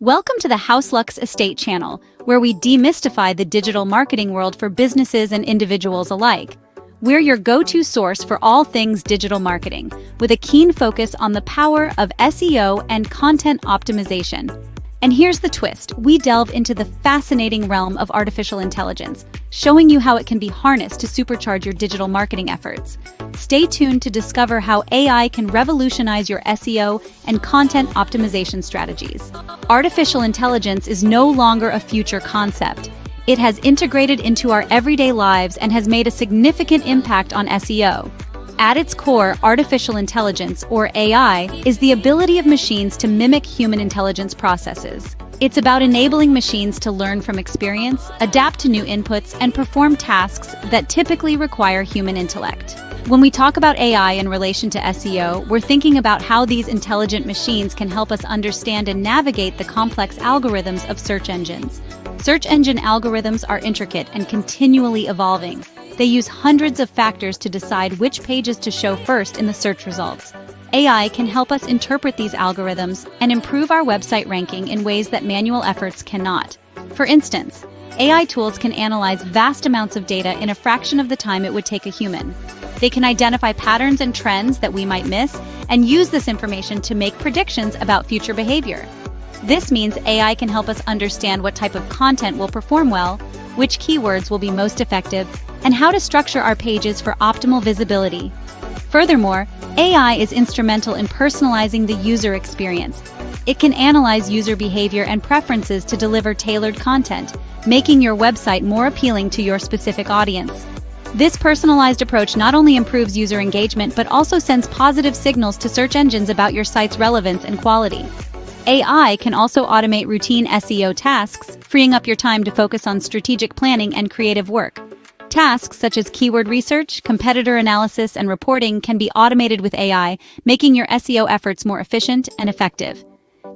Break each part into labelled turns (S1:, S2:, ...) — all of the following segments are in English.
S1: Welcome to the HouseLux Estate channel, where we demystify the digital marketing world for businesses and individuals alike. We're your go-to source for all things digital marketing, with a keen focus on the power of SEO and content optimization. And here's the twist: we delve into the fascinating realm of artificial intelligence, showing you how it can be harnessed to supercharge your digital marketing efforts. Stay tuned to discover how AI can revolutionize your SEO and content optimization strategies. Artificial intelligence is no longer a future concept. It has integrated into our everyday lives and has made a significant impact on SEO. At its core, artificial intelligence, or AI, is the ability of machines to mimic human intelligence processes. It's about enabling machines to learn from experience, adapt to new inputs, and perform tasks that typically require human intellect. When we talk about AI in relation to SEO, we're thinking about how these intelligent machines can help us understand and navigate the complex algorithms of search engines. Search engine algorithms are intricate and continually evolving. They use hundreds of factors to decide which pages to show first in the search results. AI can help us interpret these algorithms and improve our website ranking in ways that manual efforts cannot. For instance, AI tools can analyze vast amounts of data in a fraction of the time it would take a human. They can identify patterns and trends that we might miss and use this information to make predictions about future behavior. This means AI can help us understand what type of content will perform well, which keywords will be most effective, and how to structure our pages for optimal visibility. Furthermore, AI is instrumental in personalizing the user experience. It can analyze user behavior and preferences to deliver tailored content, making your website more appealing to your specific audience. This personalized approach not only improves user engagement but also sends positive signals to search engines about your site's relevance and quality. AI can also automate routine SEO tasks, freeing up your time to focus on strategic planning and creative work. Tasks such as keyword research, competitor analysis, and reporting can be automated with AI, making your SEO efforts more efficient and effective.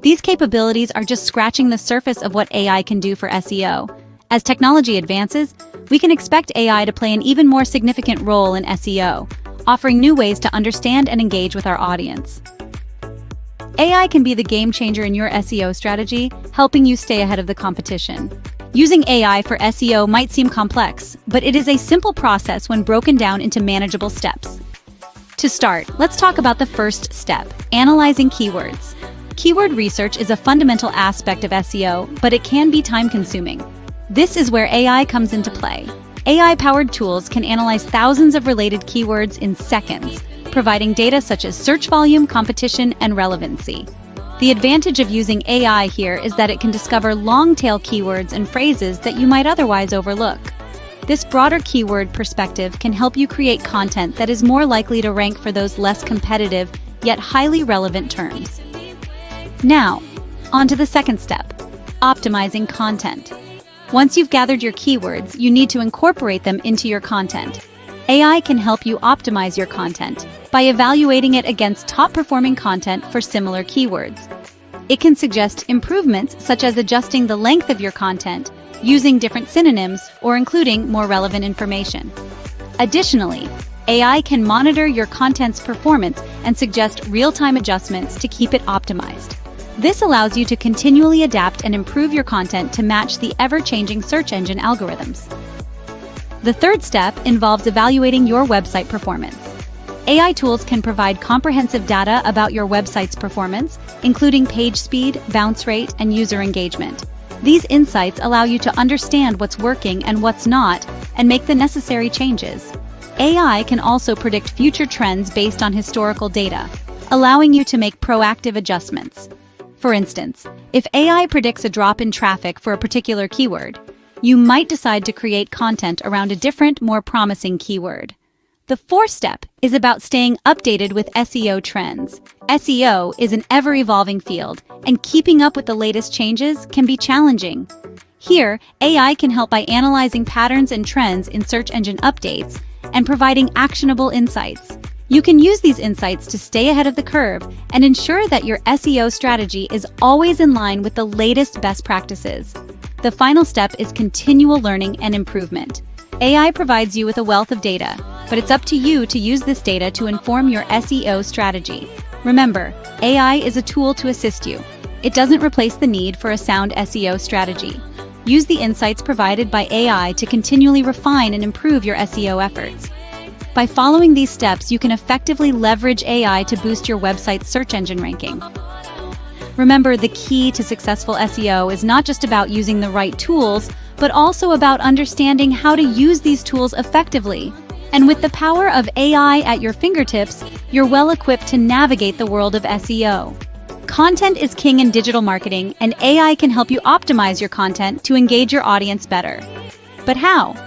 S1: These capabilities are just scratching the surface of what AI can do for SEO. As technology advances, we can expect AI to play an even more significant role in SEO, offering new ways to understand and engage with our audience. AI can be the game changer in your SEO strategy, helping you stay ahead of the competition. Using AI for SEO might seem complex, but it is a simple process when broken down into manageable steps. To start, let's talk about the first step: analyzing keywords. Keyword research is a fundamental aspect of SEO, but it can be time-consuming. This is where AI comes into play. AI-powered tools can analyze thousands of related keywords in seconds, providing data such as search volume, competition, and relevancy. The advantage of using AI here is that it can discover long-tail keywords and phrases that you might otherwise overlook. This broader keyword perspective can help you create content that is more likely to rank for those less competitive, yet highly relevant terms. Now, on to the second step: optimizing content. Once you've gathered your keywords, you need to incorporate them into your content. AI can help you optimize your content by evaluating it against top-performing content for similar keywords. It can suggest improvements such as adjusting the length of your content, using different synonyms, or including more relevant information. Additionally, AI can monitor your content's performance and suggest real-time adjustments to keep it optimized. This allows you to continually adapt and improve your content to match the ever-changing search engine algorithms. The third step involves evaluating your website performance. AI tools can provide comprehensive data about your website's performance, including page speed, bounce rate, and user engagement. These insights allow you to understand what's working and what's not, and make the necessary changes. AI can also predict future trends based on historical data, allowing you to make proactive adjustments. For instance, if AI predicts a drop in traffic for a particular keyword, you might decide to create content around a different, more promising keyword. The fourth step is about staying updated with SEO trends. SEO is an ever-evolving field, and keeping up with the latest changes can be challenging. Here, AI can help by analyzing patterns and trends in search engine updates and providing actionable insights. You can use these insights to stay ahead of the curve and ensure that your SEO strategy is always in line with the latest best practices. The final step is continual learning and improvement. AI provides you with a wealth of data, but it's up to you to use this data to inform your SEO strategy. Remember, AI is a tool to assist you. it doesn't replace the need for a sound SEO strategy. Use the insights provided by AI to continually refine and improve your SEO efforts. By following these steps, you can effectively leverage AI to boost your website's search engine ranking. Remember, the key to successful SEO is not just about using the right tools, but also about understanding how to use these tools effectively. And with the power of AI at your fingertips, you're well equipped to navigate the world of SEO. Content is king in digital marketing, and AI can help you optimize your content to engage your audience better. But how?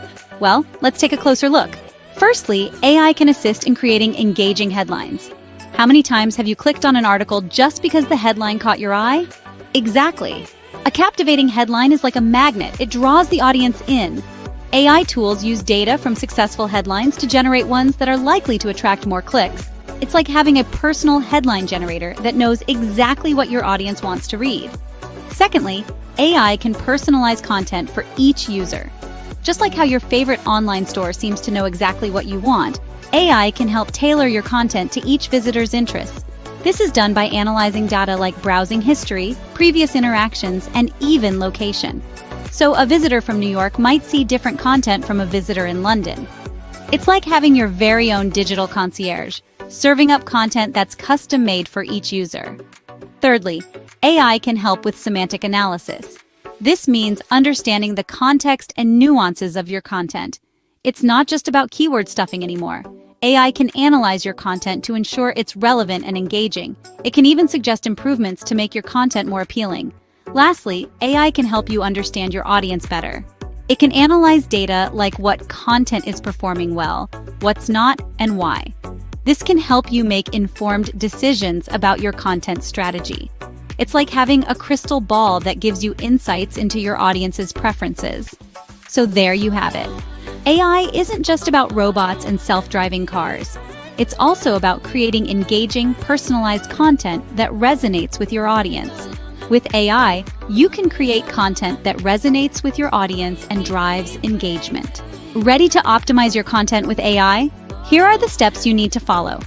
S1: Well, let's take a closer look. Firstly, AI can assist in creating engaging headlines. How many times have you clicked on an article just because the headline caught your eye? Exactly. A captivating headline is like a magnet. It draws the audience in. AI tools use data from successful headlines to generate ones that are likely to attract more clicks. It's like having a personal headline generator that knows exactly what your audience wants to read. Secondly, AI can personalize content for each user. Just like how your favorite online store seems to know exactly what you want, AI can help tailor your content to each visitor's interests. This is done by analyzing data like browsing history, previous interactions, and even location. So a visitor from New York might see different content from a visitor in London. It's like having your very own digital concierge, serving up content that's custom-made for each user. Thirdly, AI can help with semantic analysis. This means understanding the context and nuances of your content. It's not just about keyword stuffing anymore. AI can analyze your content to ensure it's relevant and engaging. It can even suggest improvements to make your content more appealing. Lastly, AI can help you understand your audience better. It can analyze data like what content is performing well, what's not, and why. This can help you make informed decisions about your content strategy. It's like having a crystal ball that gives you insights into your audience's preferences. So there you have it. AI isn't just about robots and self-driving cars. It's also about creating engaging, personalized content that resonates with your audience. With AI, you can create content that resonates with your audience and drives engagement. Ready to optimize your content with AI? Here are the steps you need to follow.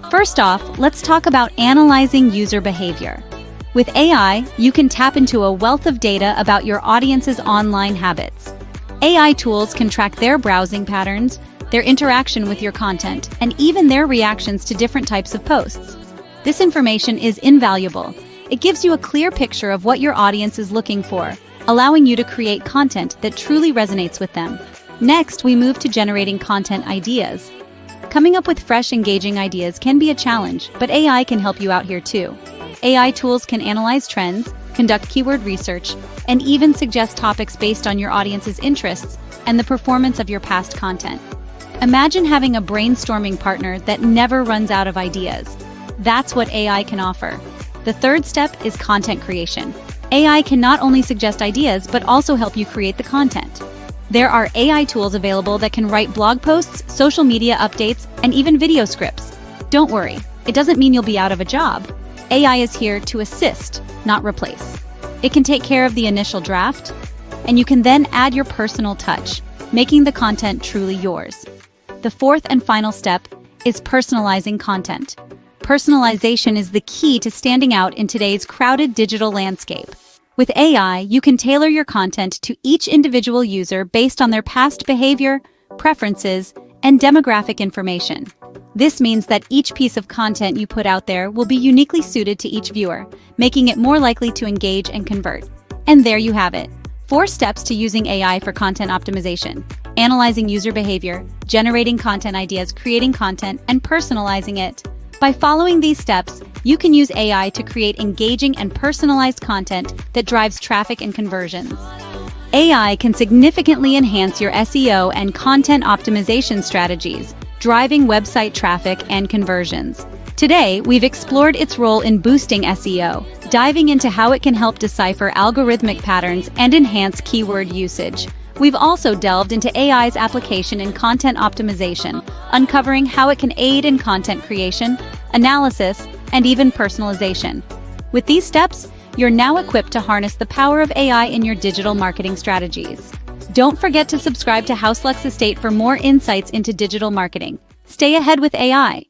S1: First off, let's talk about analyzing user behavior. With AI, you can tap into a wealth of data about your audience's online habits. AI tools can track their browsing patterns, their interaction with your content, and even their reactions to different types of posts. This information is invaluable. It gives you a clear picture of what your audience is looking for, allowing you to create content that truly resonates with them. Next, we move to generating content ideas. Coming up with fresh, engaging ideas can be a challenge, but AI can help you out here too. AI tools can analyze trends, conduct keyword research, and even suggest topics based on your audience's interests and the performance of your past content. Imagine having a brainstorming partner that never runs out of ideas. That's what AI can offer. The third step is content creation. AI can not only suggest ideas, but also help you create the content. There are AI tools available that can write blog posts, social media updates, and even video scripts. Don't worry, it doesn't mean you'll be out of a job. AI is here to assist, not replace. It can take care of the initial draft, and you can then add your personal touch, making the content truly yours. The fourth and final step is personalizing content. Personalization is the key to standing out in today's crowded digital landscape. With AI, you can tailor your content to each individual user based on their past behavior, preferences, and demographic information. This means that each piece of content you put out there will be uniquely suited to each viewer, making it more likely to engage and convert. And there you have it. 4 steps to using AI for content optimization: analyzing user behavior, generating content ideas, creating content, and personalizing it. By following these steps, you can use AI to create engaging and personalized content that drives traffic and conversions. AI can significantly enhance your SEO and content optimization strategies, driving website traffic and conversions. Today, we've explored its role in boosting SEO, diving into how it can help decipher algorithmic patterns and enhance keyword usage. We've also delved into AI's application in content optimization, uncovering how it can aid in content creation, analysis, and even personalization. With these steps, you're now equipped to harness the power of AI in your digital marketing strategies. Don't forget to subscribe to HouseLux Estate for more insights into digital marketing. Stay ahead with AI.